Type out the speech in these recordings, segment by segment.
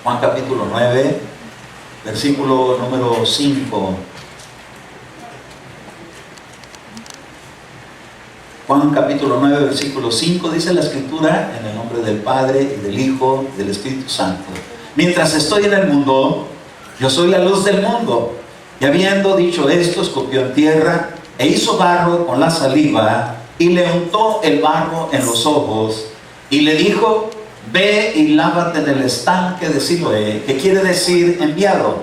Juan capítulo 9, versículo número 5. Juan capítulo 9, versículo 5, dice la Escritura: en el nombre del Padre, y del Hijo, y del Espíritu Santo. Mientras estoy en el mundo, yo soy la luz del mundo. Y habiendo dicho esto, escupió en tierra, e hizo barro con la saliva, y le untó el barro en los ojos, y le dijo: ve y lávate en el estanque de Siloé, que quiere decir enviado.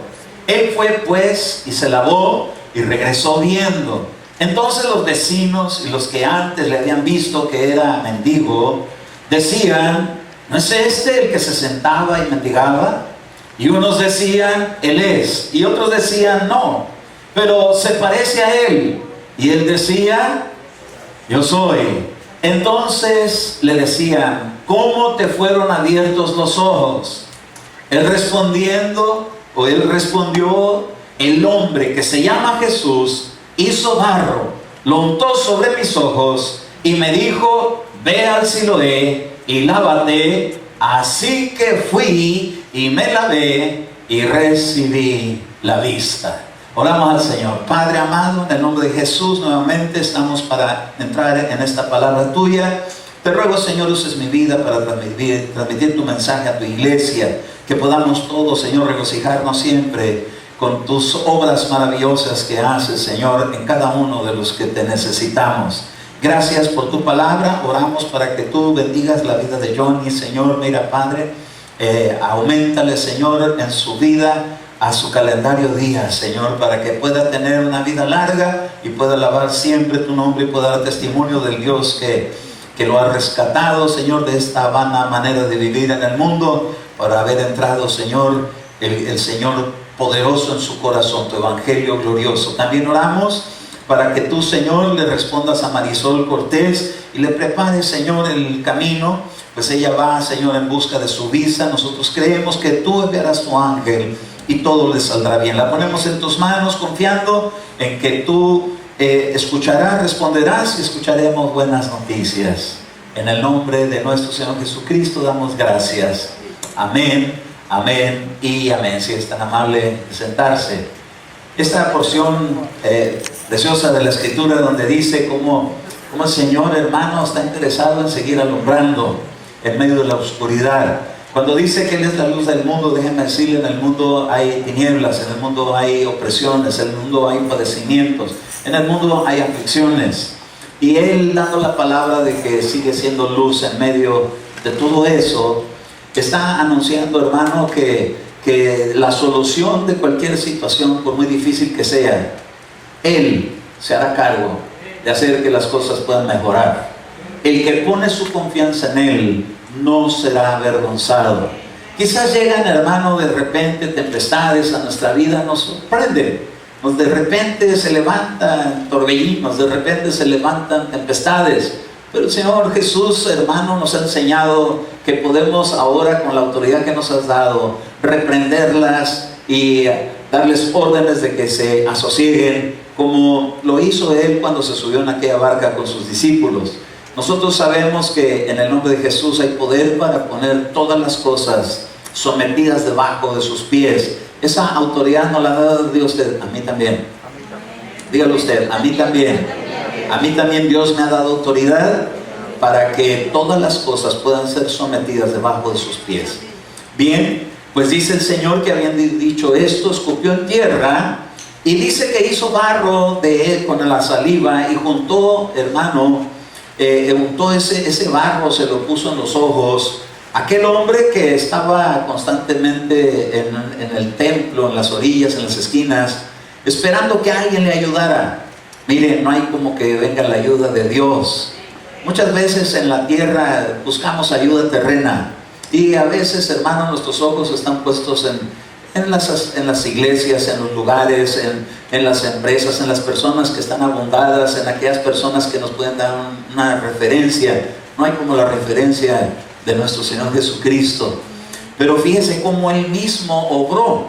Él fue pues y se lavó, y regresó viendo. Entonces los vecinos y los que antes le habían visto que era mendigo, decían: ¿no es este el que se sentaba y mendigaba? Y unos decían: él es. Y otros decían: no, pero se parece a él. Y él decía: yo soy. Entonces le decían: ¿cómo te fueron abiertos los ojos? Él respondió: el hombre que se llama Jesús hizo barro, lo untó sobre mis ojos y me dijo: ve al Siloé y lávate. Así que fui y me lavé y recibí la vista. Oramos al Señor. Padre amado, en el nombre de Jesús, nuevamente estamos para entrar en esta palabra tuya. Te ruego, Señor, uses mi vida para transmitir tu mensaje a tu iglesia, que podamos todos, Señor, regocijarnos siempre con tus obras maravillosas que haces, Señor, en cada uno de los que te necesitamos. Gracias por tu palabra. Oramos para que tú bendigas la vida de Johnny, Señor. Mira, Padre, auméntale, Señor, en su vida, a su calendario días, Señor, para que pueda tener una vida larga y pueda alabar siempre tu nombre y pueda dar testimonio del Dios que lo ha rescatado, Señor, de esta vana manera de vivir en el mundo, para haber entrado, Señor, el Señor poderoso en su corazón, tu evangelio glorioso. También oramos para que tú, Señor, le respondas a Marisol Cortés y le prepares, Señor, el camino, pues ella va, Señor, en busca de su visa. Nosotros creemos que tú enviarás tu ángel y todo le saldrá bien. La ponemos en tus manos, confiando en que tú escucharás, responderás, y escucharemos buenas noticias. En el nombre de nuestro Señor Jesucristo damos gracias. Amén, amén y amén. Si es tan amable de sentarse. Esta porción preciosa de la Escritura, donde dice cómo el Señor, hermano, está interesado en seguir alumbrando en medio de la oscuridad. Cuando dice que Él es la luz del mundo, déjenme decirle: en el mundo hay tinieblas, en el mundo hay opresiones, en el mundo hay padecimientos, en el mundo hay aflicciones. Y Él, dando la palabra de que sigue siendo luz en medio de todo eso, está anunciando, hermano, que la solución de cualquier situación, por muy difícil que sea, Él se hará cargo de hacer que las cosas puedan mejorar. El que pone su confianza en Él no será avergonzado. Quizás llegan, hermano, de repente tempestades a nuestra vida, nos sorprenden. De repente se levantan torbellinos, de repente se levantan tempestades. Pero el Señor Jesús, hermano, nos ha enseñado que podemos ahora, con la autoridad que nos has dado, reprenderlas y darles órdenes de que se asosieguen, como lo hizo Él cuando se subió en aquella barca con sus discípulos. Nosotros sabemos que en el nombre de Jesús hay poder para poner todas las cosas sometidas debajo de sus pies. Esa autoridad nos la ha dado Dios. A mí también. Dígalo usted: a mí también. A mí también Dios me ha dado autoridad para que todas las cosas puedan ser sometidas debajo de sus pies. Bien, pues dice el Señor que habiendo dicho esto, escupió en tierra, y dice que hizo barro de él con la saliva, y juntó, hermano, untó ese barro, se lo puso en los ojos. Aquel hombre que estaba constantemente en el templo, en las orillas, en las esquinas, esperando que alguien le ayudara. Miren, no hay como que venga la ayuda de Dios. Muchas veces en la tierra buscamos ayuda terrena, y a veces, hermanos, nuestros ojos están puestos en las iglesias, en los lugares, en las empresas, en las personas que están abundadas, en aquellas personas que nos pueden dar una referencia. No hay como la referencia de nuestro Señor Jesucristo. Pero fíjese cómo Él mismo obró,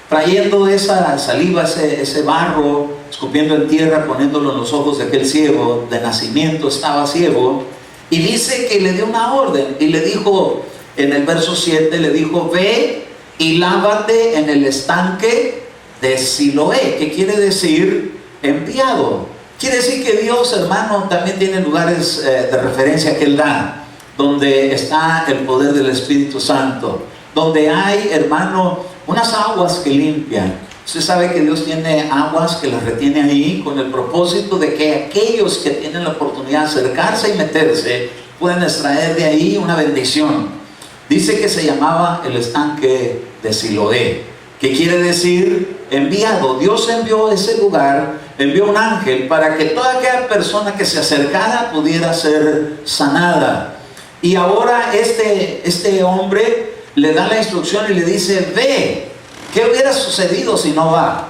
trayendo esa saliva, ese barro, escupiendo en tierra, poniéndolo en los ojos de aquel ciego. De nacimiento estaba ciego, y dice que le dio una orden y le dijo, en el verso 7, le dijo: ve y lávate en el estanque de Siloé, que quiere decir enviado. Quiere decir que Dios, hermano, también tiene lugares de referencia que Él da, donde está el poder del Espíritu Santo, donde hay, hermano, unas aguas que limpian. Usted sabe que Dios tiene aguas que las retiene ahí con el propósito de que aquellos que tienen la oportunidad de acercarse y meterse puedan extraer de ahí una bendición. Dice que se llamaba el estanque de Siloé, que quiere decir enviado. Dios envió a ese lugar, envió un ángel para que toda aquella persona que se acercara pudiera ser sanada. Y ahora este hombre le da la instrucción y le dice: ve. ¿Qué hubiera sucedido si no va?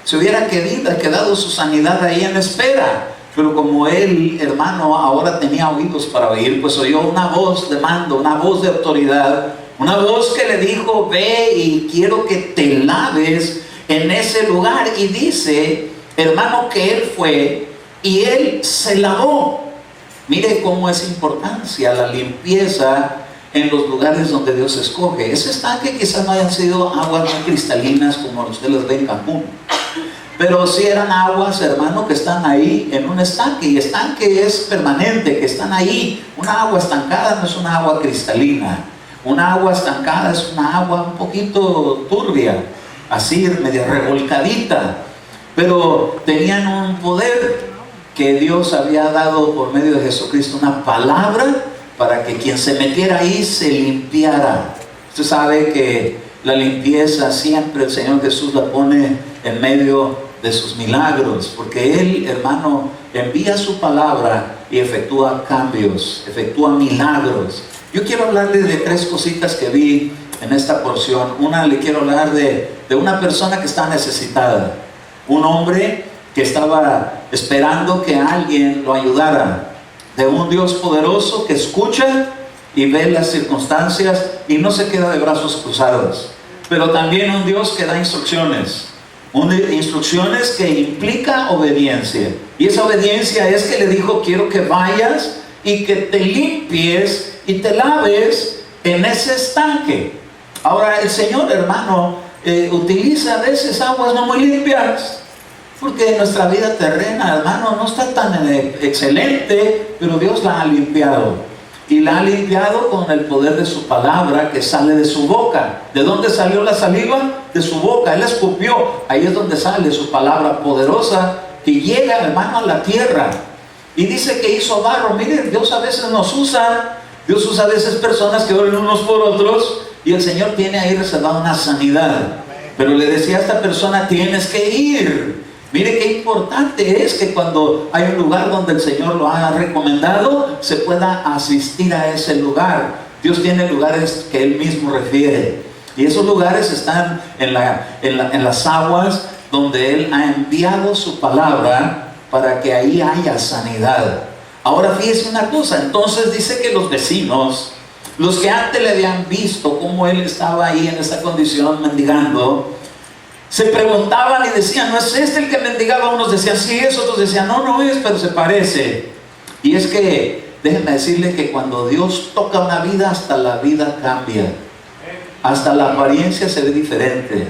Se hubiera quedado su sanidad ahí en espera. Pero como él, hermano, ahora tenía oídos para oír, pues oyó una voz de mando, una voz de autoridad, una voz que le dijo: ve y quiero que te laves en ese lugar. Y dice, hermano, que él fue y él se lavó. Mire cómo es importancia la limpieza en los lugares donde Dios escoge. Ese estanque quizás no hayan sido aguas muy cristalinas como usted las ve en Cancún, pero sí eran aguas, hermano, que están ahí en un estanque, y estanque es permanente, que están ahí. Una agua estancada no es una agua cristalina. Una agua estancada es una agua un poquito turbia, así media revolcadita, pero tenían un poder que Dios había dado por medio de Jesucristo, una palabra para que quien se metiera ahí se limpiara. Usted sabe que la limpieza siempre el Señor Jesús la pone en medio de sus milagros, porque Él, hermano, envía su palabra y efectúa cambios, efectúa milagros. Yo quiero hablarle de tres cositas que vi en esta porción. Una, le quiero hablar de una persona que está necesitada, un hombre que estaba esperando que alguien lo ayudara, de un Dios poderoso que escucha y ve las circunstancias y no se queda de brazos cruzados, pero también un Dios que da instrucciones que implica obediencia, y esa obediencia es que le dijo: quiero que vayas y que te limpies y te laves en ese estanque. Ahora el Señor, hermano, utiliza a veces aguas no muy limpias, porque nuestra vida terrena, hermano, no está tan excelente, pero Dios la ha limpiado. Y la ha limpiado con el poder de su palabra que sale de su boca. ¿De dónde salió la saliva? De su boca. Él escupió. Ahí es donde sale su palabra poderosa que llega, hermano, a la tierra. Y dice que hizo barro. Miren, Dios a veces nos usa. Dios usa a veces personas que oren unos por otros. Y el Señor tiene ahí reservada una sanidad. Pero le decía a esta persona: tienes que ir. Mire qué importante es que cuando hay un lugar donde el Señor lo ha recomendado, se pueda asistir a ese lugar. Dios tiene lugares que Él mismo refiere, y esos lugares están en las aguas donde Él ha enviado su palabra para que ahí haya sanidad. Ahora fíjese una cosa, entonces dice que los vecinos, los que antes le habían visto cómo Él estaba ahí en esta condición mendigando, se preguntaban y decían: ¿no es este el que mendigaba? Unos decían sí es, otros decían no es, pero se parece. Y es que déjenme decirle que cuando Dios toca una vida, hasta la vida cambia, hasta la apariencia se ve diferente.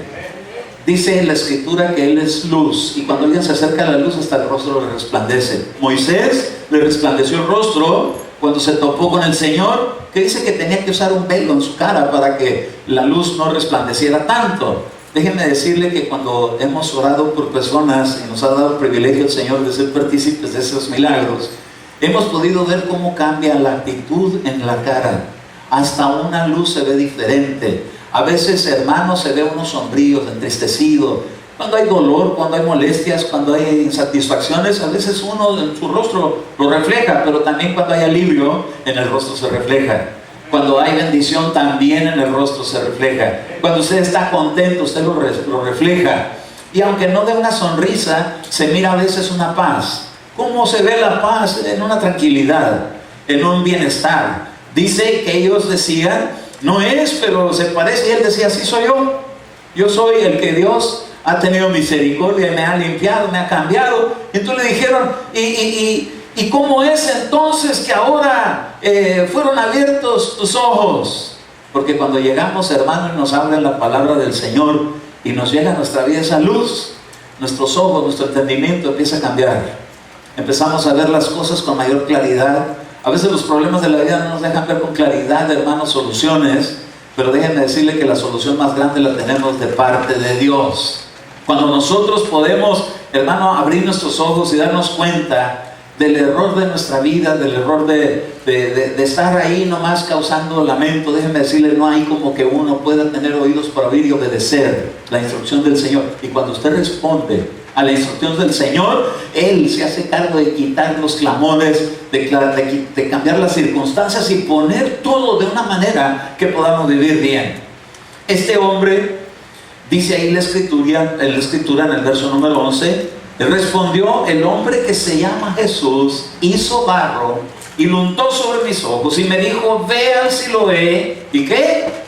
Dice en la escritura que Él es luz, y cuando alguien se acerca a la luz, hasta el rostro le resplandece. Moisés le resplandeció el rostro cuando se topó con el Señor, que dice que tenía que usar un velo en su cara para que la luz no resplandeciera tanto. Déjenme decirle que cuando hemos orado por personas y nos ha dado el privilegio el Señor de ser partícipes de esos milagros, hemos podido ver cómo cambia la actitud en la cara. Hasta una luz se ve diferente. A veces, hermanos, se ve uno sombrío, entristecido. Cuando hay dolor, cuando hay molestias, cuando hay insatisfacciones, a veces uno en su rostro lo refleja, pero también cuando hay alivio, en el rostro se refleja. Cuando hay bendición, también en el rostro se refleja. Cuando usted está contento, usted lo refleja. Y aunque no dé una sonrisa, se mira a veces una paz. ¿Cómo se ve la paz? En una tranquilidad, en un bienestar. Dice que ellos decían: no es, pero se parece. Y él decía: sí soy yo. Yo soy el que Dios ha tenido misericordia, me ha limpiado, me ha cambiado. Y entonces le dijeron: ¿y cómo es entonces que ahora fueron abiertos tus ojos? Porque cuando llegamos, hermano, y nos habla la palabra del Señor y nos llega a nuestra vida esa luz, nuestros ojos, nuestro entendimiento empieza a cambiar. Empezamos a ver las cosas con mayor claridad. A veces los problemas de la vida no nos dejan ver con claridad, hermano, soluciones. Pero déjenme decirle que la solución más grande la tenemos de parte de Dios. Cuando nosotros podemos, hermano, abrir nuestros ojos y darnos cuenta del error de nuestra vida, del error de estar ahí nomás causando lamento, déjenme decirle, no hay como que uno pueda tener oídos para oír y obedecer la instrucción del Señor. Y cuando usted responde a la instrucción del Señor, Él se hace cargo de quitar los clamores, de cambiar las circunstancias y poner todo de una manera que podamos vivir bien. Este hombre, dice ahí la escritura en el verso número 11, respondió: el hombre que se llama Jesús hizo barro y lo untó sobre mis ojos y me dijo: ve al Siloé. ¿Y qué?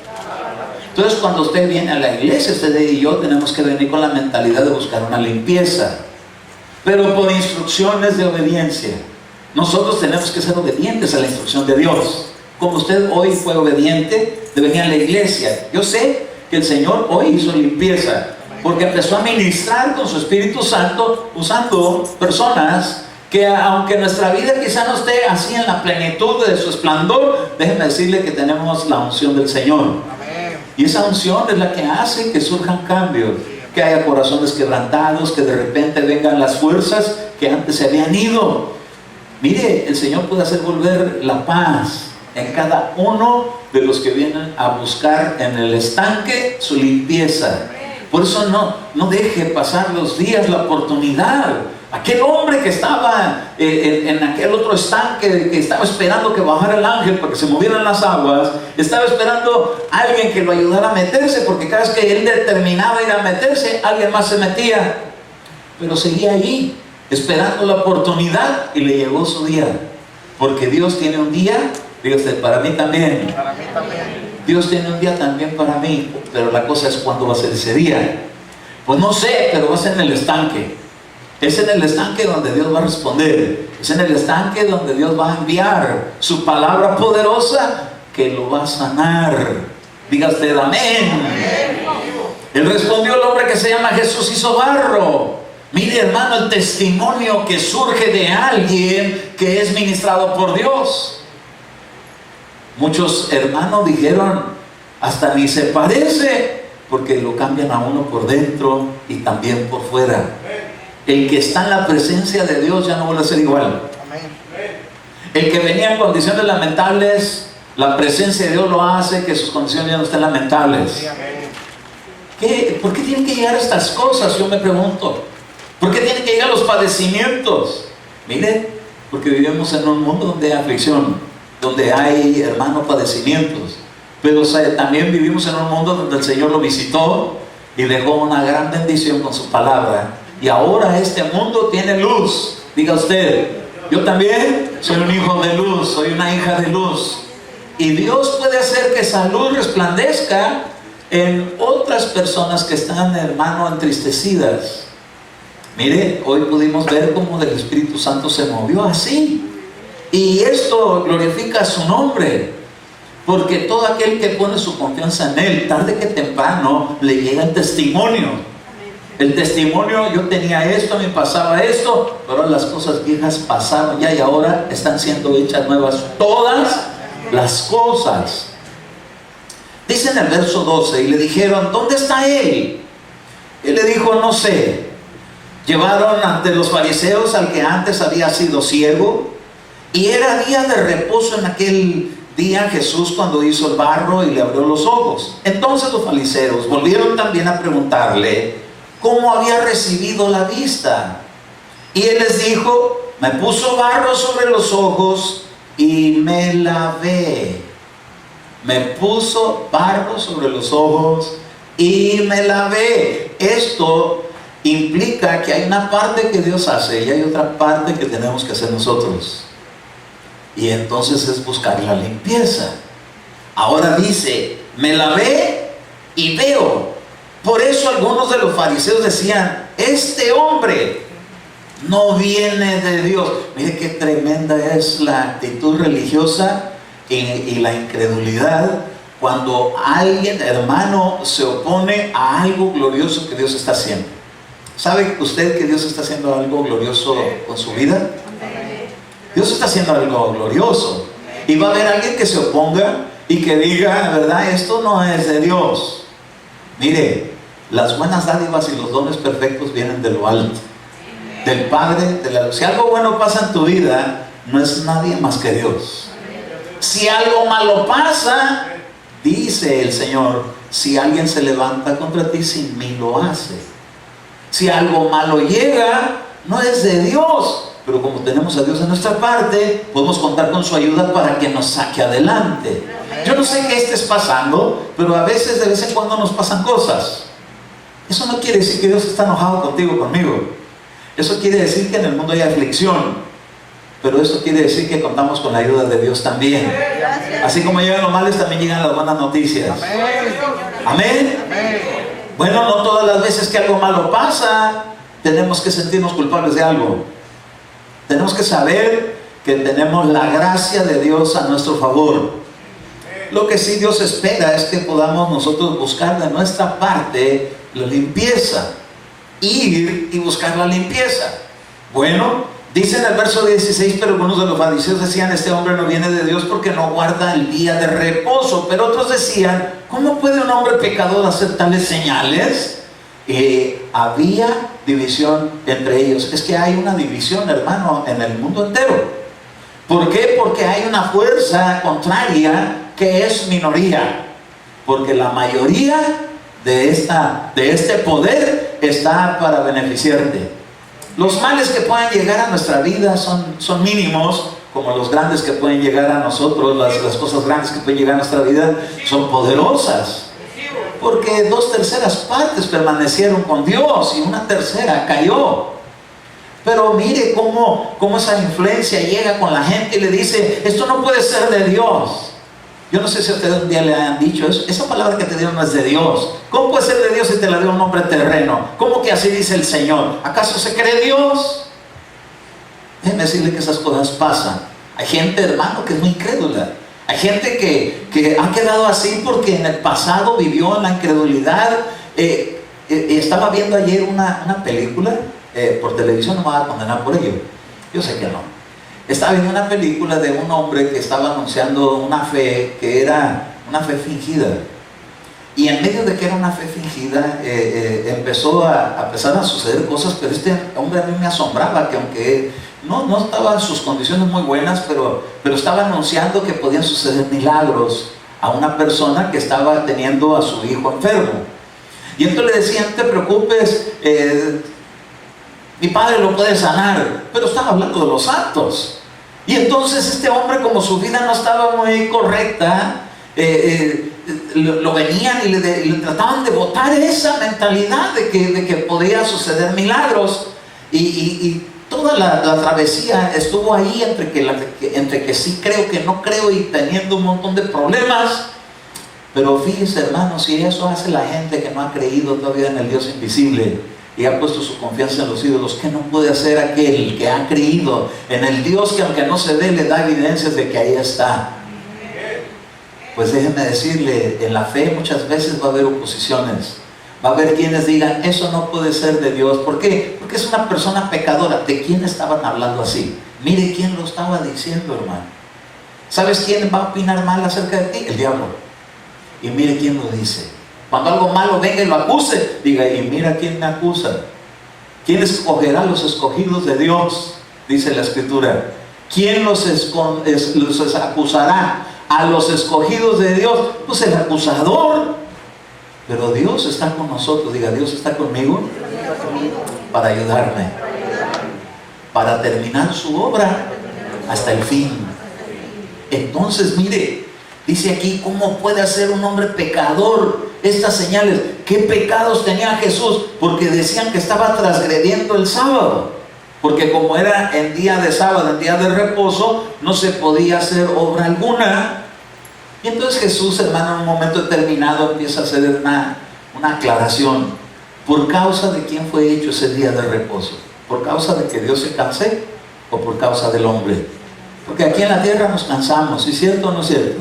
Entonces, cuando usted viene a la iglesia, usted y yo tenemos que venir con la mentalidad de buscar una limpieza, pero por instrucciones de obediencia. Nosotros tenemos que ser obedientes a la instrucción de Dios. Como usted hoy fue obediente de venir a la iglesia. Yo sé que el Señor hoy hizo limpieza, porque empezó a ministrar con su Espíritu Santo, usando personas que, aunque nuestra vida quizá no esté así en la plenitud de su esplendor, déjenme decirle que tenemos la unción del Señor. Amén. Y esa unción es la que hace que surjan cambios, que haya corazones quebrantados, que de repente vengan las fuerzas que antes se habían ido. Mire, el Señor puede hacer volver la paz en cada uno de los que vienen a buscar en el estanque su limpieza. Por eso no deje pasar los días, la oportunidad. Aquel hombre que estaba en aquel otro estanque, que estaba esperando que bajara el ángel para que se movieran las aguas, estaba esperando a alguien que lo ayudara a meterse, porque cada vez que él determinaba ir a meterse, alguien más se metía. Pero seguía ahí, esperando la oportunidad, y le llegó su día. Porque Dios tiene un día, dígase, para mí también. Para mí también. Dios tiene un día también para mí, pero la cosa es cuándo va a ser ese día. Pues no sé, pero va a ser en el estanque. Es en el estanque donde Dios va a responder. Es en el estanque donde Dios va a enviar su palabra poderosa que lo va a sanar. Diga usted amén. Él respondió: el hombre que se llama Jesús hizo barro. Mire, hermano, el testimonio que surge de alguien que es ministrado por Dios. Muchos hermanos dijeron: hasta ni se parece, porque lo cambian a uno por dentro y también por fuera. El que está en la presencia de Dios ya no vuelve a ser igual. El que venía en condiciones lamentables, la presencia de Dios lo hace que sus condiciones ya no estén lamentables. ¿Por qué tienen que llegar estas cosas? Yo me pregunto. ¿Por qué tienen que llegar los padecimientos? Mire, porque vivimos en un mundo donde hay aflicción, donde hay, hermano, padecimientos. Pero también vivimos en un mundo donde el Señor lo visitó y dejó una gran bendición con su palabra. Y ahora este mundo tiene luz. Diga usted: yo también soy un hijo de luz, soy una hija de luz. Y Dios puede hacer que esa luz resplandezca en otras personas que están, hermano, entristecidas. Mire, hoy pudimos ver cómo el Espíritu Santo se movió así. Y esto glorifica su nombre. Porque todo aquel que pone su confianza en Él, tarde que temprano, le llega el testimonio. El testimonio: yo tenía esto, me pasaba esto, pero las cosas viejas pasaron ya y ahora están siendo hechas nuevas todas las cosas. Dice en el verso 12: y le dijeron: ¿dónde está él? Él le dijo: no sé. Llevaron ante los fariseos al que antes había sido ciego, y era día de reposo en aquel día Jesús cuando hizo el barro y le abrió los ojos. Entonces los fariseos volvieron también a preguntarle cómo había recibido la vista. Y él les dijo: me puso barro sobre los ojos y me lavé. Me puso barro sobre los ojos y me lavé. Esto implica que hay una parte que Dios hace y hay otra parte que tenemos que hacer nosotros. Y entonces es buscar la limpieza. Ahora dice: me lavé y veo. Por eso algunos de los fariseos decían: este hombre no viene de Dios. Mire qué tremenda es la actitud religiosa y la incredulidad cuando alguien, hermano, se opone a algo glorioso que Dios está haciendo. ¿Sabe usted que Dios está haciendo algo glorioso con su vida? Dios está haciendo algo glorioso. Y va a haber alguien que se oponga y que diga, ¿verdad? Esto no es de Dios. Mire, las buenas dádivas y los dones perfectos vienen de lo alto, del Padre de la luz. Si algo bueno pasa en tu vida, no es nadie más que Dios. Si algo malo pasa, dice el Señor, si alguien se levanta contra ti, sin mí lo hace. Si algo malo llega, no es de Dios. Pero como tenemos a Dios en nuestra parte, podemos contar con su ayuda para que nos saque adelante. Yo no sé qué estés pasando, pero a veces, de vez en cuando nos pasan cosas. Eso no quiere decir que Dios está enojado contigo, conmigo. Eso quiere decir que en el mundo hay aflicción. Pero eso quiere decir que contamos con la ayuda de Dios también. Así como llegan los males, también llegan las buenas noticias. Amén. Bueno, no todas las veces que algo malo pasa, tenemos que sentirnos culpables de algo. Tenemos que saber que tenemos la gracia de Dios a nuestro favor. Lo que sí Dios espera es que podamos nosotros buscar de nuestra parte la limpieza. Ir y buscar la limpieza. Bueno, dice en el verso 16, pero algunos de los fariseos decían, este hombre no viene de Dios porque no guarda el día de reposo. Pero otros decían, ¿cómo puede un hombre pecador hacer tales señales? Había división entre ellos. Es que hay una división, hermano, en el mundo entero. ¿Por qué? Porque hay una fuerza contraria que es minoría. Porque la mayoría de este poder está para beneficiarte. Los males que puedan llegar a nuestra vida son mínimos, como los grandes que pueden llegar a nosotros. Las cosas grandes que pueden llegar a nuestra vida son poderosas. Porque 2/3 partes permanecieron con Dios y 1/3 cayó. Pero mire cómo esa influencia llega con la gente y le dice, esto no puede ser de Dios. Yo no sé si a ustedes un día le han dicho eso. Esa palabra que te dieron no es de Dios. ¿Cómo puede ser de Dios si te la dio un hombre terreno? ¿Cómo que así dice el Señor? ¿Acaso se cree Dios? Déjenme decirle que esas cosas pasan. Hay gente, hermano, que es muy incrédula. Hay gente que ha quedado así porque en el pasado vivió en la incredulidad. Estaba viendo ayer una película por televisión, no me voy a condenar por ello. Yo sé que no. Estaba viendo una película de un hombre que estaba anunciando una fe que era una fe fingida. Y en medio de que era una fe fingida, empezó a empezar a suceder cosas, pero este hombre a mí me asombraba, que aunque no estaban sus condiciones muy buenas, pero estaba anunciando que podían suceder milagros a una persona que estaba teniendo a su hijo enfermo. Y entonces le decían, no te preocupes, mi padre lo puede sanar, pero estaba hablando de los santos. Y entonces este hombre, como su vida no estaba muy correcta, lo venían y le trataban de botar esa mentalidad de que podía suceder milagros. Y toda la travesía estuvo ahí entre que sí creo, que no creo, y teniendo un montón de problemas. Pero fíjense, hermanos, si eso hace la gente que no ha creído todavía en el Dios invisible y ha puesto su confianza en los ídolos, ¿qué no puede hacer aquel que ha creído en el Dios que, aunque no se ve, le da evidencias de que ahí está? Pues déjenme decirle, en la fe muchas veces va a haber oposiciones. Va a haber quienes digan, eso no puede ser de Dios. ¿Por qué? Porque es una persona pecadora. ¿De quién estaban hablando así? Mire quién lo estaba diciendo, hermano. ¿Sabes quién va a opinar mal acerca de ti? El diablo. Y mire quién lo dice. Cuando algo malo venga y lo acuse, diga, y mira quién me acusa. ¿Quién escogerá a los escogidos de Dios? Dice la Escritura. ¿Quién los acusará a los escogidos de Dios? Pues el acusador. Pero Dios está con nosotros. Diga, Dios está conmigo para ayudarme, para terminar su obra hasta el fin. Entonces, mire, dice aquí, ¿cómo puede hacer un hombre pecador estas señales? ¿Qué pecados tenía Jesús? Porque decían que estaba transgrediendo el sábado. Porque como era en día de sábado, en día de reposo, no se podía hacer obra alguna. Y entonces Jesús, hermano, en un momento determinado empieza a hacer una aclaración. ¿Por causa de quién fue hecho ese día de reposo? ¿Por causa de que Dios se canse o por causa del hombre? Porque aquí en la tierra nos cansamos, ¿sí es cierto o no es cierto?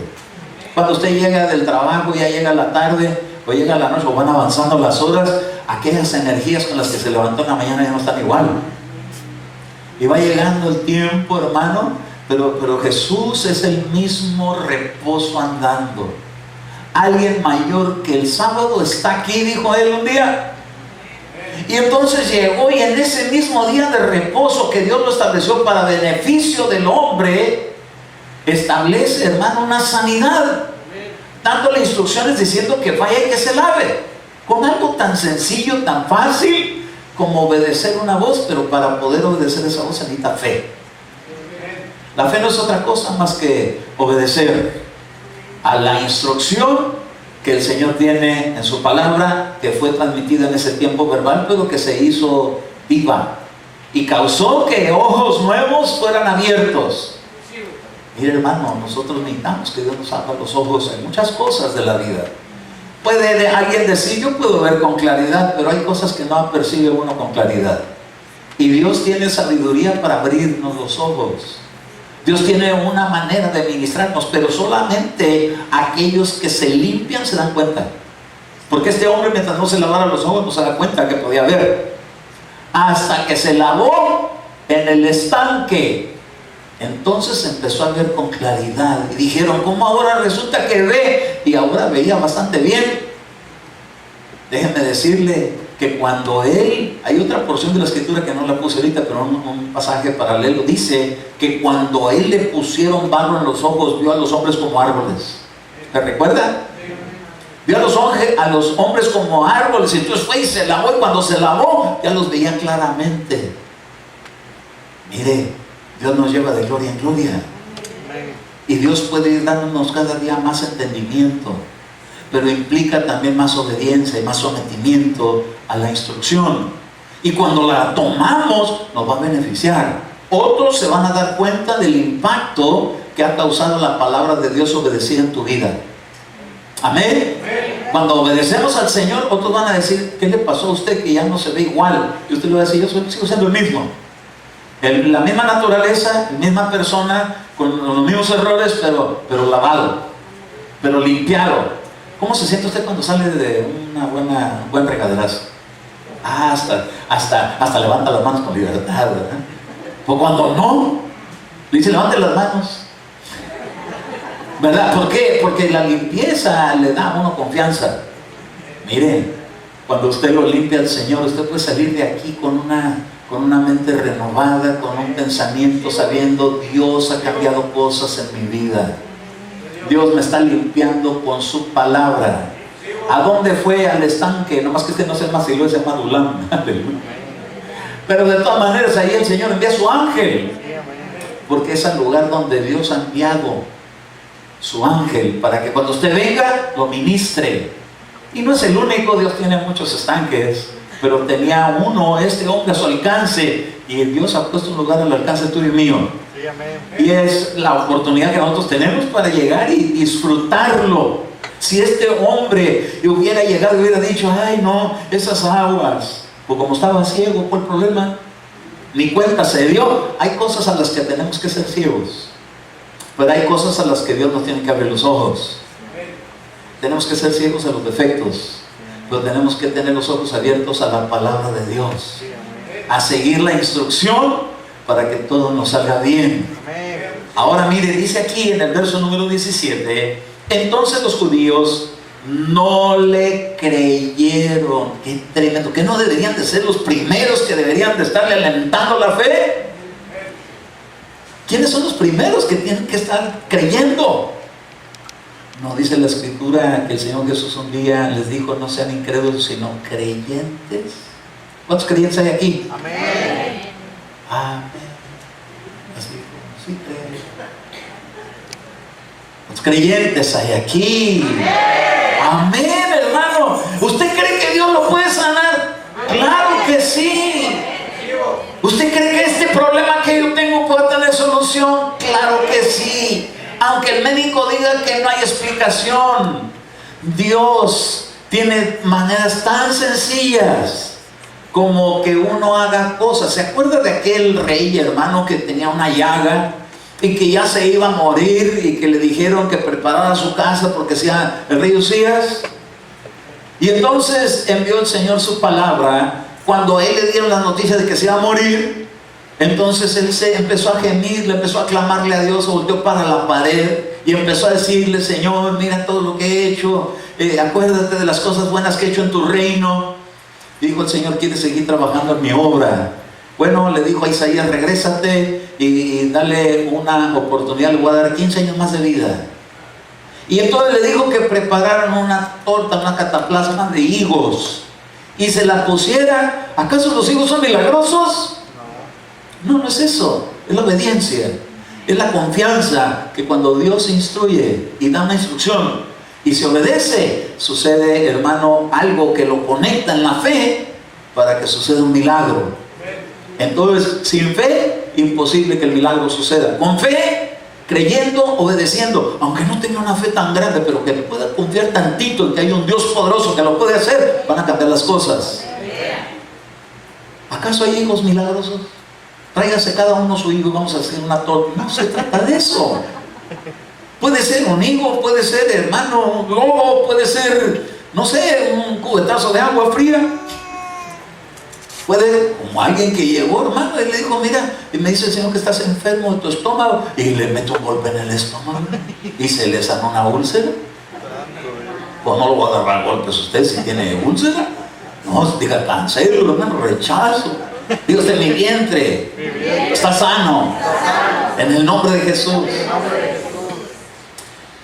Cuando usted llega del trabajo, ya llega la tarde, o llega la noche, o van avanzando las horas, aquellas energías con las que se levantó en la mañana ya no están igual. Y va llegando el tiempo, hermano, pero Jesús es el mismo reposo andando. Alguien mayor que el sábado está aquí, dijo él un día. Y entonces llegó, y en ese mismo día de reposo que Dios lo estableció para beneficio del hombre, establece, hermano, una sanidad, dándole instrucciones diciendo que vaya y que se lave, con algo tan sencillo, tan fácil como obedecer una voz. Pero para poder obedecer esa voz se necesita fe. La fe no es otra cosa más que obedecer a la instrucción que el Señor tiene en su palabra, que fue transmitida en ese tiempo verbal, pero que se hizo viva y causó que ojos nuevos fueran abiertos. Mire, hermano, nosotros necesitamos que Dios nos abra los ojos en muchas cosas de la vida. Puede alguien decir, yo puedo ver con claridad, pero hay cosas que no percibe uno con claridad. Y Dios tiene sabiduría para abrirnos los ojos. Dios tiene una manera de ministrarnos, pero solamente aquellos que se limpian se dan cuenta. Porque este hombre, mientras no se lavara los ojos, no se da cuenta que podía ver. Hasta que se lavó en el estanque, entonces empezó a ver con claridad. Y dijeron, ¿cómo ahora resulta que ve? Y ahora veía bastante bien. Déjenme decirle que cuando él, hay otra porción de la escritura que no la puse ahorita, pero un pasaje paralelo, dice que cuando a él le pusieron barro en los ojos, vio a los hombres como árboles. ¿Se recuerda? Vio a los hombres como árboles, y entonces fue y se lavó, y cuando se lavó ya los veía claramente. Mire, Dios nos lleva de gloria en gloria, y Dios puede ir dándonos cada día más entendimiento, pero implica también más obediencia y más sometimiento a la instrucción. Y cuando la tomamos, nos va a beneficiar. Otros se van a dar cuenta del impacto que ha causado la palabra de Dios obedecida en tu vida. Amén. Cuando obedecemos al Señor, otros van a decir, ¿qué le pasó a usted que ya no se ve igual? Y usted le va a decir, yo sigo siendo el mismo. La misma naturaleza, la misma persona, con los mismos errores, pero lavado, pero limpiado. ¿Cómo se siente usted cuando sale de un buen regaderazo? Hasta levanta las manos con libertad, ¿verdad? O cuando no, dice, levante las manos, ¿verdad? ¿Por qué? Porque la limpieza le da a uno confianza. Miren, cuando usted lo limpia al Señor, usted puede salir de aquí con una mente renovada, con un pensamiento sabiendo, Dios ha cambiado cosas en mi vida. Dios me está limpiando con su palabra. ¿A dónde fue? Al estanque. Nomás que este no se llama Siloé, se llama Adulam. Pero de todas maneras ahí el Señor envía a su ángel, porque es el lugar donde Dios ha enviado su ángel para que cuando usted venga lo ministre. Y no es el único, Dios tiene muchos estanques, pero tenía uno, este hombre, a su alcance, y Dios ha puesto un lugar al alcance tuyo y mío. Y es la oportunidad que nosotros tenemos para llegar y disfrutarlo. Si este hombre hubiera llegado y hubiera dicho, ay no, esas aguas, pues como estaba ciego, ¿cuál problema? Ni cuenta se dio. Hay cosas a las que tenemos que ser ciegos, pero hay cosas a las que Dios nos tiene que abrir los ojos. Tenemos que ser ciegos a los defectos, pero tenemos que tener los ojos abiertos a la palabra de Dios, a seguir la instrucción para que todo nos salga bien. Ahora mire, dice aquí en el verso número 17, entonces los judíos no le creyeron. Qué tremendo, que no deberían de ser los primeros que deberían de estarle alentando la fe. ¿Quiénes son los primeros que tienen que estar creyendo? No dice la escritura que el Señor Jesús un día les dijo, no sean incrédulos sino creyentes. ¿Cuántos creyentes hay aquí? Amén. Amén. Así, sí, los creyentes hay aquí. Amén, hermano. ¿Usted cree que Dios lo puede sanar? Claro que sí. ¿Usted cree que este problema que yo tengo puede tener solución? Claro que sí. Aunque el médico diga que no hay explicación, Dios tiene maneras tan sencillas como que uno haga cosas. ¿Se acuerda de aquel rey, hermano, que tenía una llaga y que ya se iba a morir y que le dijeron que preparara su casa porque sea el rey Usías. Y entonces envió el Señor su palabra. Cuando a él le dieron la noticia de que se iba a morir, entonces él se empezó a gemir, le empezó a clamarle a Dios, volteó para la pared y empezó a decirle: Señor, mira todo lo que he hecho, acuérdate de las cosas buenas que he hecho en tu reino. Dijo el Señor: ¿quieres seguir trabajando en mi obra? Bueno, le dijo a Isaías: regrésate y dale una oportunidad, le voy a dar 15 años más de vida. Y entonces le dijo que prepararan una torta, una cataplasma de higos y se la pusieran. ¿Acaso los higos son milagrosos? No, no es eso, es la obediencia, es la confianza que cuando Dios instruye y da una instrucción y se obedece, sucede, hermano, algo que lo conecta en la fe para que suceda un milagro. Entonces, sin fe, imposible que el milagro suceda. Con fe, creyendo, obedeciendo, aunque no tenga una fe tan grande, pero que pueda confiar tantito en que hay un Dios poderoso que lo puede hacer, van a cambiar las cosas. ¿Acaso hay higos milagrosos? Tráigase cada uno su higo y vamos a hacer una torta. No se trata de eso. Puede ser un higo, puede ser, hermano, un globo, puede ser, no sé, un cubetazo de agua fría. Puede, como alguien que llegó, hermano, y le dijo: mira, y me dice el Señor que estás enfermo de tu estómago, y le meto un golpe en el estómago y se le sana una úlcera. Pues no lo va a agarrar golpes usted si tiene úlcera. No, diga: cancelo, hermano, rechazo. Dios de mi vientre está sano en el nombre de Jesús.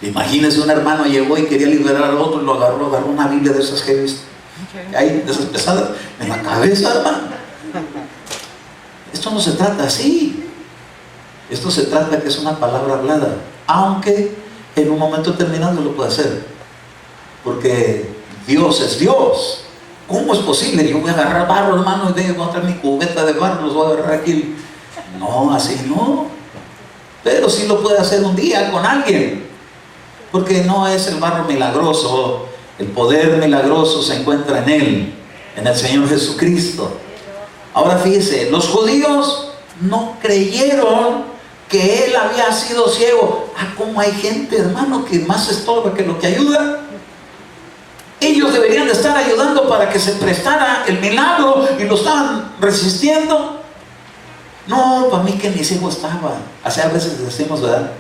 Imagínese, un hermano llegó y quería liberar al otro y lo agarró una Biblia de esas que he visto, hay de esas pesadas en la cabeza, hermano. Esto no se trata así. Esto se trata que es una palabra hablada, aunque en un momento determinado lo puede hacer, porque Dios es Dios. ¿Cómo es posible? Yo voy a agarrar barro, hermano, y voy a traer mi cubeta de barro, los voy a agarrar aquí. No, así no. Pero sí lo puede hacer un día con alguien, porque no es el barro milagroso. El poder milagroso se encuentra en Él, en el Señor Jesucristo. Ahora fíjese, los judíos no creyeron que Él había sido ciego. ¿Cómo hay gente, hermano, que más estorba que lo que ayuda? Ellos deberían de estar ayudando para que se prestara el milagro y lo estaban resistiendo. No, para mí que ni ciego estaba. Así a veces decimos, ¿verdad?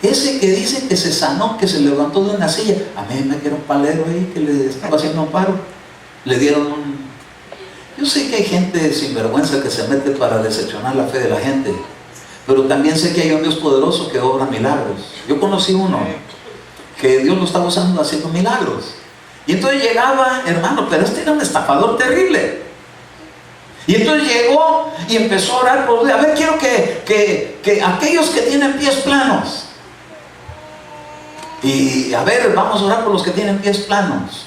Ese que dice que se sanó, que se levantó de una silla, a mí me quedó un palero ahí que le estaba haciendo un paro. Le dieron un... Yo sé que hay gente sinvergüenza que se mete para decepcionar la fe de la gente, pero también sé que hay un Dios poderoso que obra milagros. Yo conocí uno que Dios lo estaba usando haciendo milagros. Y entonces llegaba, hermano, pero este era un estafador terrible. Y entonces llegó y empezó a orar por Dios. A ver, quiero que aquellos que tienen pies planos, y a ver, vamos a orar por los que tienen pies planos.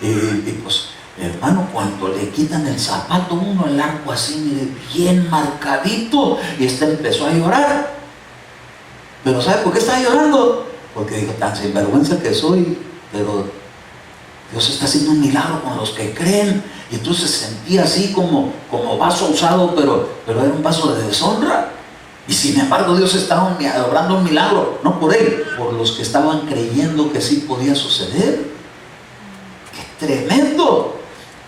Y pues, hermano, cuando le quitan el zapato uno, el arco así, mire, bien marcadito, y empezó a llorar. Pero ¿sabe por qué estaba llorando? Porque dijo: tan sinvergüenza que soy, pero Dios está haciendo un milagro con los que creen. Y entonces se sentía así como vaso usado, pero era un vaso de deshonra. Y sin embargo Dios estaba obrando un milagro, no por él, por los que estaban creyendo que sí podía suceder. ¡Qué tremendo!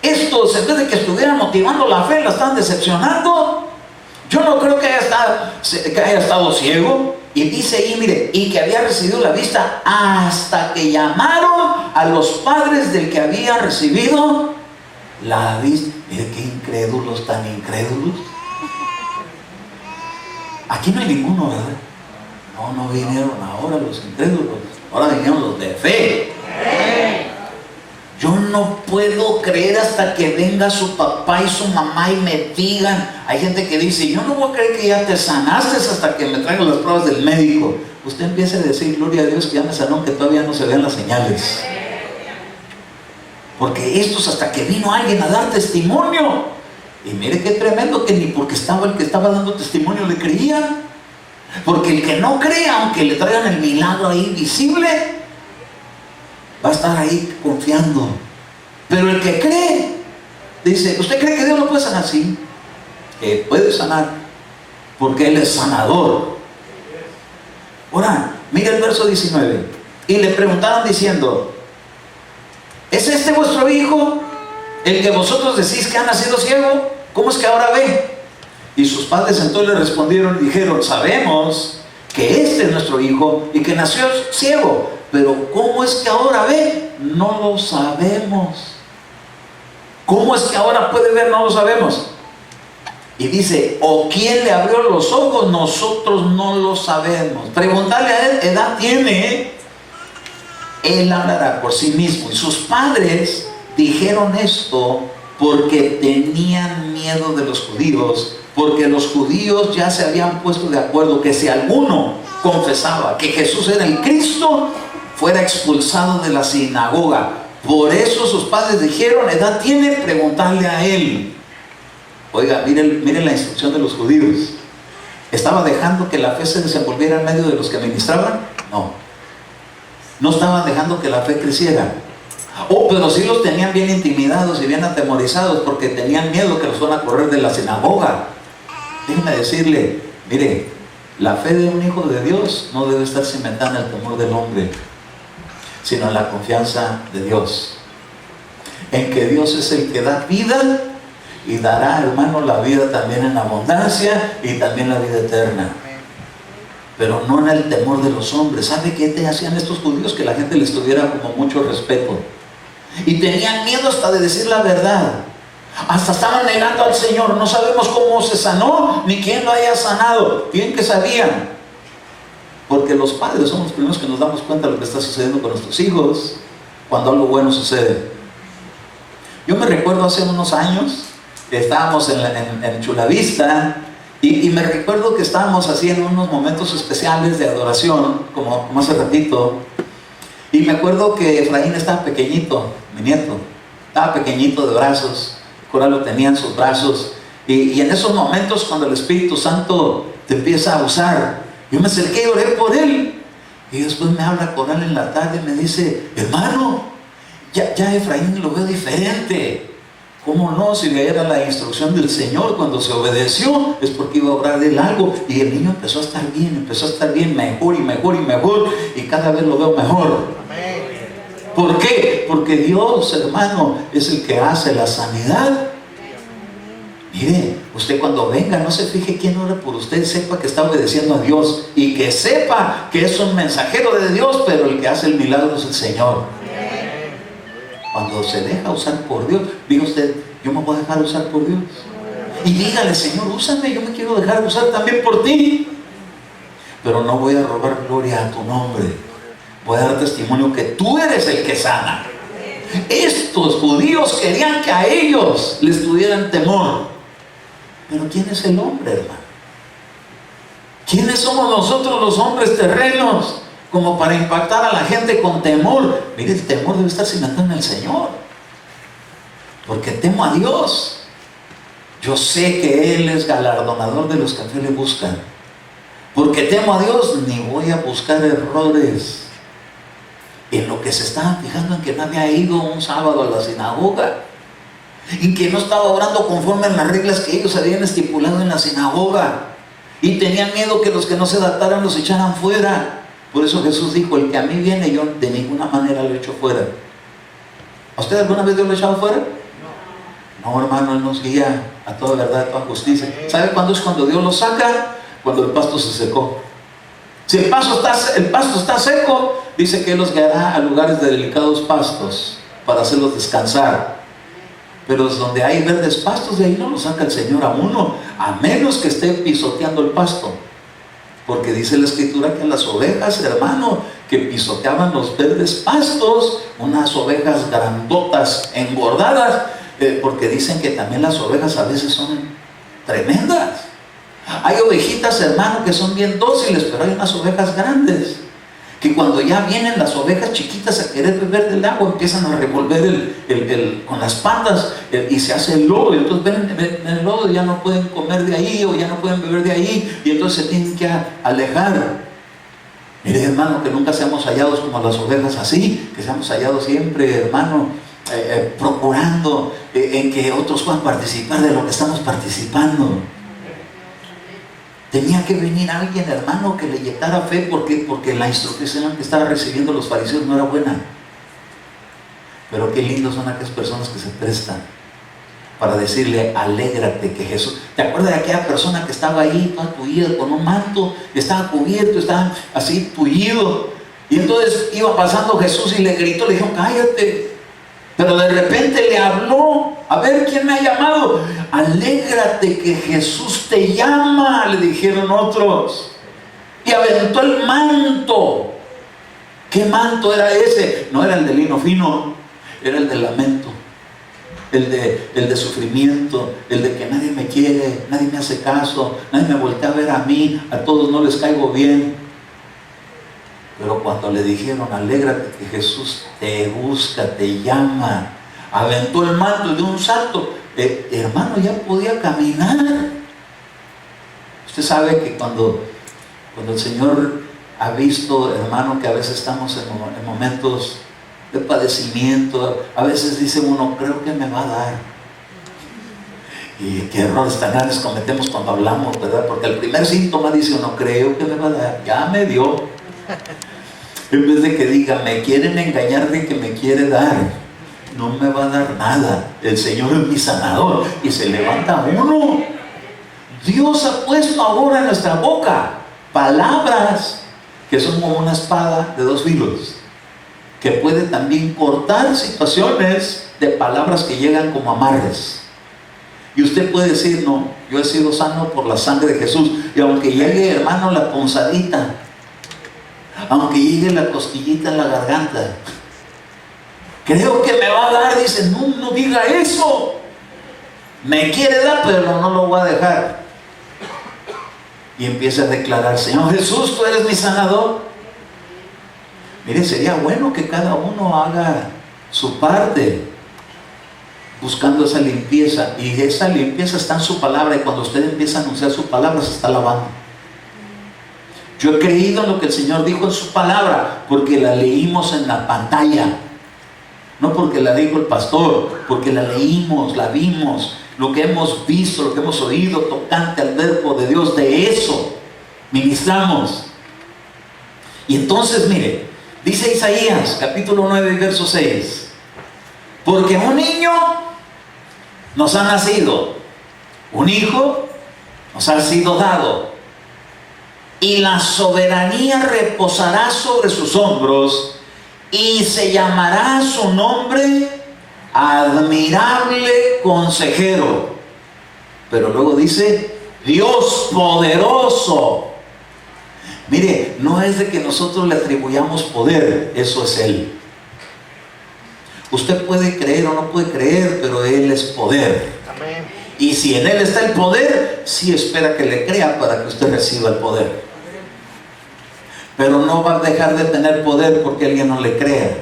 Estos, en vez de que estuvieran motivando la fe, la estaban decepcionando. Yo no creo que haya estado ciego. Y dice ahí, mire, y que había recibido la vista hasta que llamaron a los padres del que había recibido la vista. Mire qué incrédulos, tan incrédulos. Aquí no hay ninguno, ¿verdad? No vinieron ahora los incrédulos, ahora vinieron los de fe. Yo no puedo creer hasta que venga su papá y su mamá y me digan. Hay gente que dice: yo no voy a creer que ya te sanaste hasta que me traigan las pruebas del médico. Usted empiece a decir: gloria a Dios que ya me sanó, que todavía no se ven las señales. Porque estos, hasta que vino alguien a dar testimonio. Y mire qué tremendo, que ni porque estaba el que estaba dando testimonio le creían. Porque el que no cree, aunque le traigan el milagro ahí visible, va a estar ahí confiando. Pero el que cree, dice: ¿usted cree que Dios lo puede sanar? Sí, que puede sanar, porque Él es sanador. Ahora, mira el verso 19. Y le preguntaron diciendo: ¿es este vuestro hijo, el que vosotros decís que ha nacido ciego? ¿Cómo es que ahora ve? Y sus padres entonces le respondieron y dijeron: sabemos que este es nuestro hijo y que nació ciego, pero ¿cómo es que ahora ve? No lo sabemos. ¿Cómo es que ahora puede ver? No lo sabemos. Y dice: ¿o quién le abrió los ojos? Nosotros no lo sabemos. Preguntarle a él, edad tiene. Él hablará por sí mismo. Y sus padres dijeron esto porque tenían miedo de los judíos, porque los judíos ya se habían puesto de acuerdo que si alguno confesaba que Jesús era el Cristo, fuera expulsado de la sinagoga. Por eso sus padres dijeron: edad tiene, preguntarle a él. Oiga, miren la instrucción de los judíos. ¿Estaba dejando que la fe se desenvolviera en medio de los que ministraban? No estaban dejando que la fe creciera. Pero sí los tenían bien intimidados y bien atemorizados, porque tenían miedo que los fueran a correr de la sinagoga. Déjeme decirle, mire, la fe de un hijo de Dios no debe estar cimentada en el temor del hombre, sino en la confianza de Dios, en que Dios es el que da vida y dará, hermano, la vida también en abundancia y también la vida eterna, pero no en el temor de los hombres. ¿Sabe qué te hacían estos judíos? Que la gente les tuviera como mucho respeto, y tenían miedo hasta de decir la verdad. Hasta estaban negando al Señor. No sabemos cómo se sanó, ni quién lo haya sanado. Bien que sabían, porque los padres somos los primeros que nos damos cuenta de lo que está sucediendo con nuestros hijos cuando algo bueno sucede. Yo me recuerdo hace unos años que estábamos en Chulavista, y me recuerdo que estábamos así en unos momentos especiales de adoración, como hace ratito. Y me acuerdo que Efraín estaba pequeñito, mi nieto, estaba pequeñito de brazos. Cora lo tenía en sus brazos. Y en esos momentos, cuando el Espíritu Santo te empieza a usar, yo me acerqué y oré por él. Y después me habla Coral en la tarde y me dice: hermano, ya Efraín lo veo diferente. ¿Cómo no? Si era la instrucción del Señor, cuando se obedeció es porque iba a obrar de él algo. Y el niño empezó a estar bien, mejor y mejor y mejor, y cada vez lo veo mejor. ¿Por qué? Porque Dios, hermano, es el que hace la sanidad. Mire, usted cuando venga, no se fije quién ora por usted, sepa que está obedeciendo a Dios, y que sepa que es un mensajero de Dios, pero el que hace el milagro es el Señor. Cuando se deja usar por Dios, diga usted: yo me voy a dejar usar por Dios. Y dígale: Señor, úsame, yo me quiero dejar usar también por ti. Pero no voy a robar gloria a tu nombre. Voy a dar testimonio que tú eres el que sana. Estos judíos querían que a ellos les tuvieran temor. Pero ¿quién es el hombre, hermano? ¿Quiénes somos nosotros los hombres terrenos como para impactar a la gente con temor? Mire, el temor debe estar cimentado en el Señor, porque temo a Dios. Yo sé que Él es galardonador de los que a fe le buscan. Porque temo a Dios, ni voy a buscar errores. En lo que se estaban fijando en que no había ido un sábado a la sinagoga, y que no estaba orando conforme a las reglas que ellos habían estipulado en la sinagoga, y tenían miedo que los que no se adaptaran los echaran fuera. Por eso Jesús dijo: el que a mí viene, yo de ninguna manera lo echo fuera. ¿A usted alguna vez Dios lo ha echado fuera? No, hermano, Él nos guía a toda verdad, a toda justicia. ¿Sabe cuándo es cuando Dios lo saca? Cuando el pasto se secó. Si el pasto está seco, dice que Él los guiará a lugares de delicados pastos para hacerlos descansar. Pero es donde hay verdes pastos, de ahí no lo saca el Señor a uno, a menos que esté pisoteando el pasto. Porque dice la Escritura que las ovejas, hermano, que pisoteaban los verdes pastos, unas ovejas grandotas, engordadas, porque dicen que también las ovejas a veces son tremendas. Hay ovejitas, hermano, que son bien dóciles, pero hay unas ovejas grandes que cuando ya vienen las ovejas chiquitas a querer beber del agua, empiezan a revolver con las patas, y se hace el lodo, y entonces ven el lodo y ya no pueden comer de ahí, o ya no pueden beber de ahí, y entonces se tienen que alejar. Mire, hermano, que nunca seamos hallados como las ovejas así, que seamos hallados siempre, hermano, procurando en que otros puedan participar de lo que estamos participando. Tenía que venir alguien, hermano, que le inyectara fe. ¿Por qué? Porque la instrucción que estaban recibiendo los fariseos no era buena. Pero qué lindos son aquellas personas que se prestan para decirle: alégrate que Jesús... ¿Te acuerdas de aquella persona que estaba ahí toda tullida con un manto? Estaba cubierto, estaba así tullido. Y entonces iba pasando Jesús y le gritó, le dijo: cállate. Pero de repente le habló: a ver, ¿quién me ha llamado? Alégrate que Jesús te llama, le dijeron otros. Y aventó el manto. ¿Qué manto era ese? No era el de lino fino, era el de lamento, el de sufrimiento, el de que nadie me quiere, nadie me hace caso, nadie me voltea a ver a mí, a todos no les caigo bien. Pero cuando le dijeron: alégrate que Jesús te busca, te llama, aventó el manto y de un salto, hermano, ya podía caminar. Usted sabe que cuando el Señor ha visto, hermano, que a veces estamos en momentos de padecimiento, a veces dice uno: creo que me va a dar. Y qué errores tan grandes cometemos cuando hablamos, ¿verdad? Porque el primer síntoma dice uno: creo que me va a dar, ya me dio. En vez de que diga: me quieren engañar de que me quiere dar, no me va a dar nada, el Señor es mi sanador. Y se levanta uno. Dios ha puesto ahora en nuestra boca palabras que son como una espada de dos filos, que puede también cortar situaciones de palabras que llegan como amarres. Y usted puede decir: no, yo he sido sano por la sangre de Jesús. Y aunque llegue, hermano, la punzadita, aunque llegue la cosquillita en la garganta, creo que me va a dar, dice: no, no diga eso. Me quiere dar, pero no lo voy a dejar. Y empieza a declarar: Señor Jesús, tú eres mi sanador. Mire, sería bueno que cada uno haga su parte buscando esa limpieza. Y esa limpieza está en su palabra. Y cuando usted empieza a anunciar su palabra, se está lavando. Yo he creído en lo que el Señor dijo en su palabra, porque la leímos en la pantalla. No porque la dijo el pastor, porque la leímos, la vimos. Lo que hemos visto, lo que hemos oído tocante al verbo de Dios, de eso ministramos. Y entonces, mire, dice Isaías capítulo 9 verso 6: porque un niño nos ha nacido, un hijo nos ha sido dado, y la soberanía reposará sobre sus hombros, y se llamará su nombre Admirable Consejero. Pero luego dice: Dios poderoso. Mire, no es de que nosotros le atribuyamos poder, eso es Él. Usted puede creer o no puede creer, pero Él es poder. Amén. Y si en Él está el poder, sí espera que le crea para que usted reciba el poder. Pero no va a dejar de tener poder porque alguien no le crea.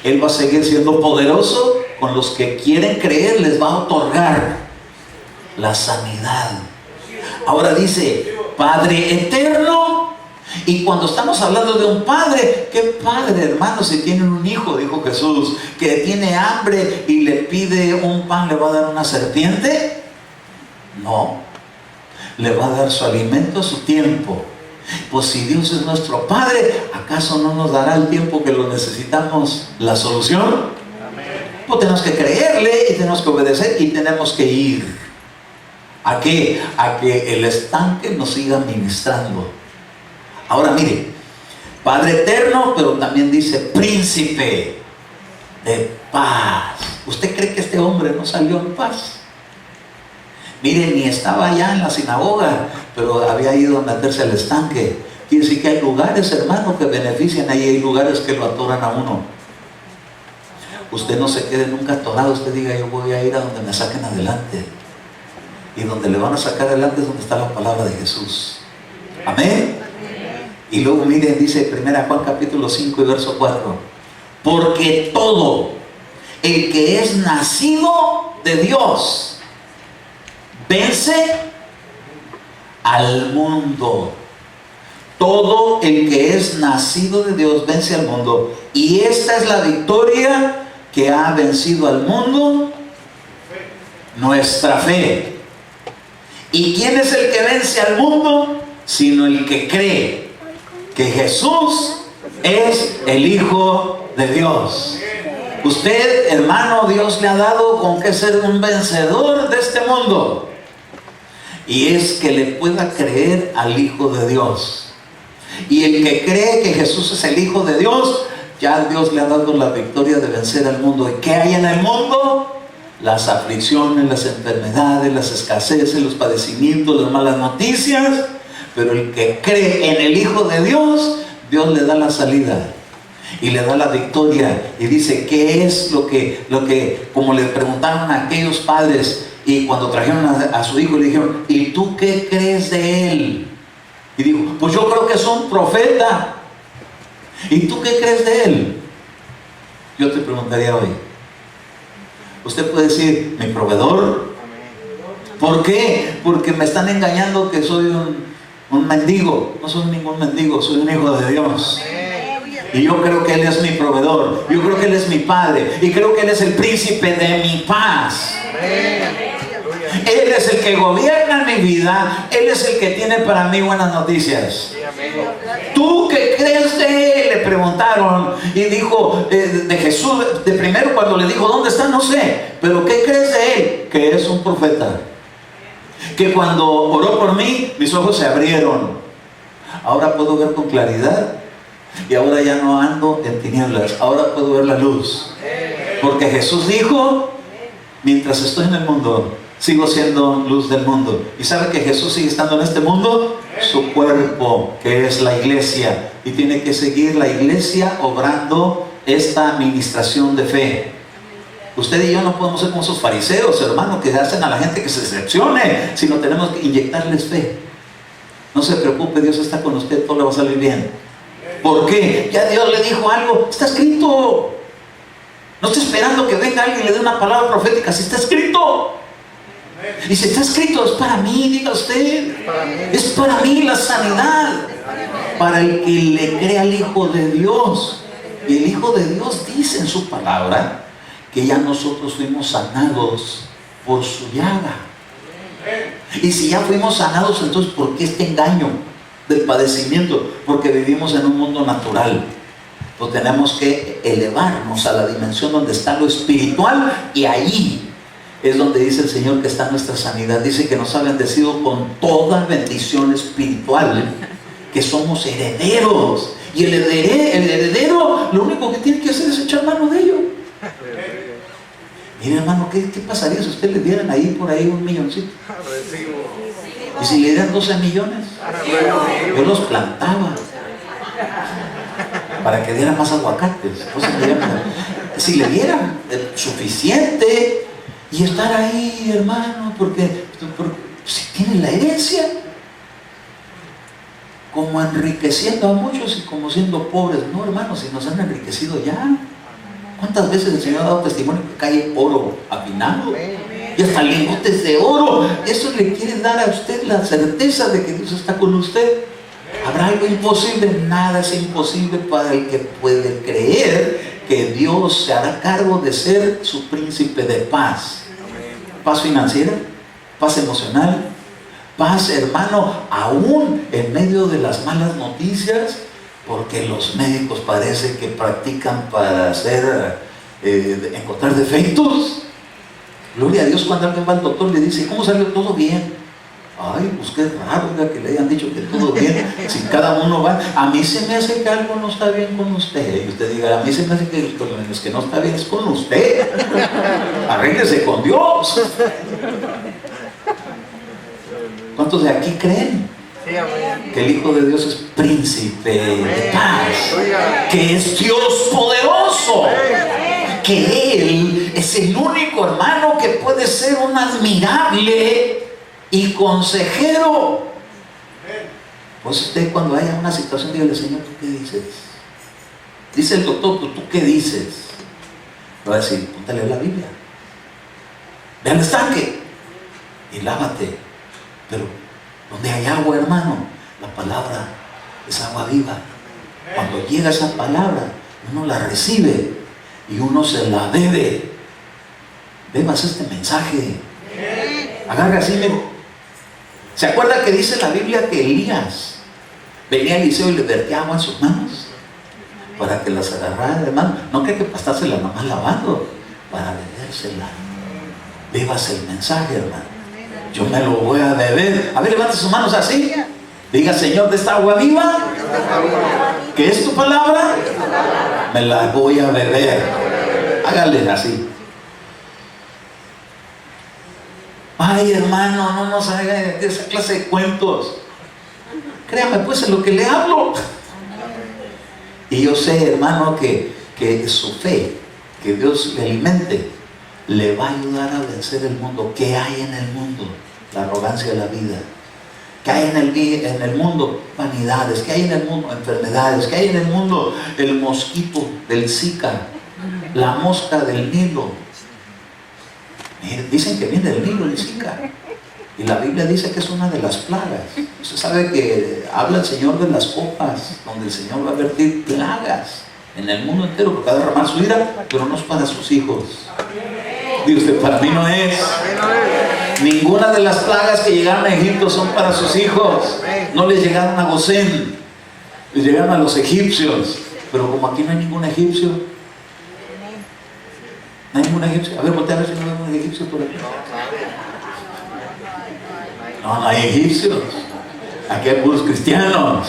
Él va a seguir siendo poderoso. Con los que quieren creer les va a otorgar la sanidad. Ahora dice: Padre eterno. Y cuando estamos hablando de un padre, ¿qué padre, hermano, si tienen un hijo, dijo Jesús, que tiene hambre y le pide un pan, le va a dar una serpiente? No, le va a dar su alimento a su tiempo. Pues si Dios es nuestro Padre, ¿acaso no nos dará el tiempo que lo necesitamos la solución? Pues tenemos que creerle y tenemos que obedecer y tenemos que ir. ¿A qué? A que el estanque nos siga ministrando. Ahora mire, Padre eterno, pero también dice príncipe de paz. ¿Usted cree que este hombre no salió en paz? Mire, ni estaba allá en la sinagoga, pero había ido a meterse al estanque. Quiere decir que hay lugares, hermano, que benefician ahí, hay lugares que lo atoran a uno. Usted no se quede nunca atorado, usted diga: yo voy a ir a donde me saquen adelante. Y donde le van a sacar adelante es donde está la palabra de Jesús. Amén. Y luego miren, dice 1 Juan capítulo 5 y verso 4: porque todo el que es nacido de Dios vence al mundo. Todo el que es nacido de Dios vence al mundo. Y esta es la victoria que ha vencido al mundo: nuestra fe. ¿Y quién es el que vence al mundo? Sino el que cree que Jesús es el Hijo de Dios. Usted, hermano, Dios le ha dado con qué ser un vencedor de este mundo. Y es que le pueda creer al Hijo de Dios. Y el que cree que Jesús es el Hijo de Dios, ya Dios le ha dado la victoria de vencer al mundo. ¿Y qué hay en el mundo? Las aflicciones, las enfermedades, las escaseces, los padecimientos, las malas noticias. Pero el que cree en el Hijo de Dios, Dios le da la salida y le da la victoria. Y dice, ¿qué es lo que como le preguntaron a aquellos padres y cuando trajeron a su hijo, le dijeron, ¿y tú qué crees de él? Y dijo, pues yo creo que es un profeta. ¿Y tú qué crees de él? Yo te preguntaría hoy, usted puede decir, mi proveedor. ¿Por qué? Porque me están engañando que soy un mendigo. No soy ningún mendigo, soy un hijo de Dios. Y yo creo que Él es mi proveedor. Yo creo que Él es mi Padre. Y creo que Él es el príncipe de mi paz. Él es el que gobierna mi vida. Él es el que tiene para mí buenas noticias. ¿Tú qué crees de Él? Le preguntaron. Y dijo de Jesús, de primero cuando le dijo, ¿dónde está? No sé. Pero ¿qué crees de Él? Que es un profeta. Que cuando oró por mí, mis ojos se abrieron. Ahora puedo ver con claridad. Y ahora ya no ando en tinieblas. Ahora puedo ver la luz. Porque Jesús dijo, mientras estoy en el mundo, sigo siendo luz del mundo. ¿Y sabe que Jesús sigue estando en este mundo? Su cuerpo, que es la iglesia. Y tiene que seguir la iglesia obrando esta administración de fe. Usted y yo no podemos ser como esos fariseos, hermano, que hacen a la gente que se decepcione, sino tenemos que inyectarles fe. No se preocupe, Dios está con usted, todo le va a salir bien. ¿Por qué? Ya Dios le dijo algo, está escrito. No estoy esperando que venga alguien y le dé una palabra profética, si está escrito. Y si está escrito, es para mí, diga usted. Es para mí la sanidad. Para el que le cree al Hijo de Dios. Y el Hijo de Dios dice en su palabra que ya nosotros fuimos sanados por su llaga. Y si ya fuimos sanados, entonces ¿por qué este engaño del padecimiento? Porque vivimos en un mundo natural. Pues tenemos que elevarnos a la dimensión donde está lo espiritual, y ahí es donde dice el Señor que está nuestra sanidad. Dice que nos ha bendecido con toda bendición espiritual, que somos herederos. Y el heredero lo único que tiene que hacer es echar mano de ello. Mire, hermano, ¿qué pasaría si usted le dieran ahí por ahí $1 milloncito? Y si le dieran 12 millones, yo los plantaba para que dieran más aguacates. Si le dieran suficiente, y estar ahí, hermano, porque si tienen la herencia, como enriqueciendo a muchos y como siendo pobres. No, hermano, si nos han enriquecido ya. ¿Cuántas veces el Señor ha dado testimonio que cae oro afinado? Y hasta lingotes de oro. Eso le quiere dar a usted la certeza de que Dios está con usted. ¿Habrá algo imposible? Nada es imposible para el que puede creer que Dios se hará cargo de ser su príncipe de paz. Paz financiera, paz emocional, paz, hermano, aún en medio de las malas noticias. Porque los médicos parece que practican para encontrar defectos. Gloria a Dios, cuando alguien va al doctor le dice, ¿cómo salió? Todo bien. Ay, pues qué raro, oiga, que le hayan dicho que todo bien. Si cada uno va, a mí se me hace que algo no está bien con usted. Y usted diga, a mí se me hace que los que no está bien es con usted. Arréglese con Dios. ¿Cuántos de aquí creen que el Hijo de Dios es príncipe de paz, que es Dios poderoso, que Él es el único, hermano, que puede ser un admirable y consejero? Pues usted, cuando haya una situación, dígale, Señor, ¿tú qué dices? Dice el doctor, ¿tú qué dices? Le va a decir, póntale la Biblia, ve al estanque y lávate. Pero donde hay agua, hermano, la palabra es agua viva. Cuando llega esa palabra, uno la recibe y uno se la bebe. Bebas este mensaje. Agarre así, ¿Se acuerda que dice la Biblia que Elías venía a Eliseo y le vertía agua en sus manos para que las agarrara de mano? No cree que pastársela nomás lavando, para bebérsela. Vivas el mensaje, hermano. Yo me lo voy a beber. A ver, levante sus manos así. Diga: Señor, de esta agua viva, que es tu palabra, me la voy a beber. Hágale así. Ay, hermano, no nos haga esa clase de cuentos. Créame pues en lo que le hablo. Y yo sé, hermano, que su fe, que Dios le alimente, le va a ayudar a vencer el mundo. ¿Qué hay en el mundo? La arrogancia de la vida. ¿Qué hay en el mundo? Vanidades. ¿Qué hay en el mundo? Enfermedades. ¿Qué hay en el mundo? El mosquito del Zika, la mosca del Nilo. Dicen que viene del Nilo el Zika, y la Biblia dice que es una de las plagas. Usted sabe que habla el Señor de las copas, donde el Señor va a vertir plagas en el mundo entero, porque va a derramar su ira, pero no es para sus hijos. Dice usted: para mí no es. Ninguna de las plagas que llegaron a Egipto son para sus hijos. No les llegaron a Gosén, les llegaron a los egipcios. Pero como aquí no hay ningún egipcio, no hay ningún egipcio. A ver, voltea a ver si no hay ningún egipcio por aquí. No, no hay egipcios. Aquí hay puros cristianos.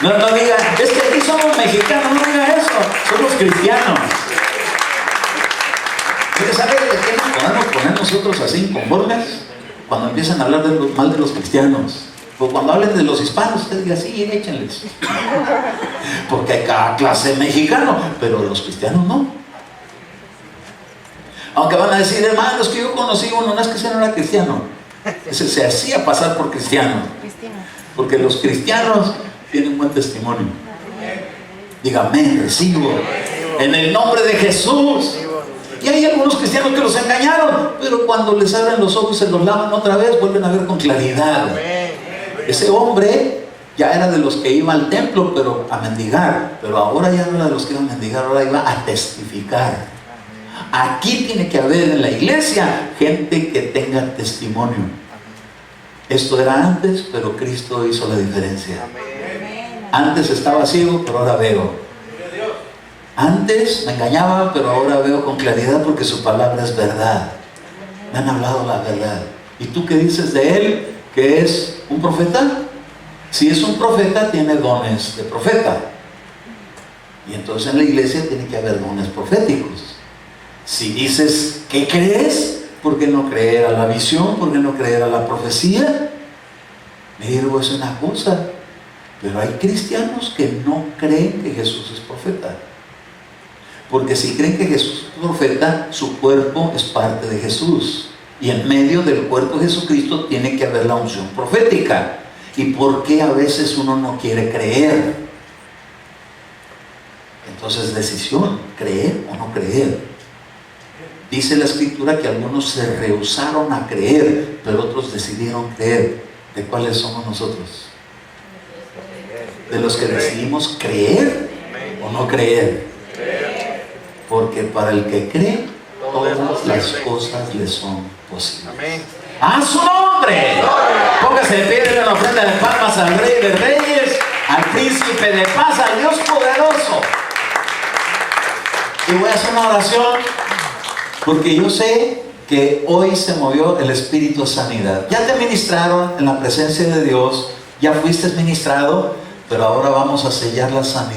No diga: es que aquí somos mexicanos. No diga eso. Somos cristianos. ¿Sabe de qué nos podemos poner nosotros así inconformes? Cuando empiezan a hablar mal de los cristianos. O cuando hablen de los hispanos, usted diga: sí, échenles. Porque hay cada clase de mexicano, pero los cristianos no. Aunque van a decir: hermanos, que yo conocí uno, no es que ese no era cristiano, ese se hacía pasar por cristiano. Porque los cristianos tienen buen testimonio. Dígame: recibo en el nombre de Jesús. Y hay algunos cristianos que los engañaron, pero cuando les abren los ojos y se los lavan otra vez, vuelven a ver con claridad. Ese hombre ya era de los que iba al templo, pero a mendigar. Pero ahora ya no era de los que iban a mendigar, ahora iba a testificar. Aquí tiene que haber en la iglesia gente que tenga testimonio. Esto era antes, pero Cristo hizo la diferencia. Antes estaba ciego, pero ahora veo. Antes me engañaba, pero ahora veo con claridad, porque su palabra es verdad. Me han hablado la verdad. ¿Y tú qué dices de él? ¿Que es un profeta? Si es un profeta, tiene dones de profeta. Y entonces en la iglesia tiene que haber dones proféticos. Si dices: ¿qué crees? ¿Por qué no creer a la visión? ¿Por qué no creer a la profecía? Mire, es una cosa. Pero hay cristianos que no creen que Jesús es profeta. Porque si creen que Jesús es profeta, su cuerpo es parte de Jesús. Y en medio del cuerpo de Jesucristo tiene que haber la unción profética. ¿Y por qué a veces uno no quiere creer? Entonces, decisión: creer o no creer. Dice la Escritura que algunos se rehusaron a creer, pero otros decidieron creer. ¿De cuáles somos nosotros? ¿De los que decidimos creer o no creer? Porque para el que cree, todas las cosas le son posibles. ¡A su nombre! Póngase de pie, denle una ofrenda de palmas al Rey de Reyes, al Príncipe de Paz, al Dios poderoso. Y voy a hacer una oración, porque yo sé que hoy se movió el espíritu de sanidad. Ya te ministraron en la presencia de Dios, ya fuiste ministrado, pero ahora vamos a sellar la sanidad.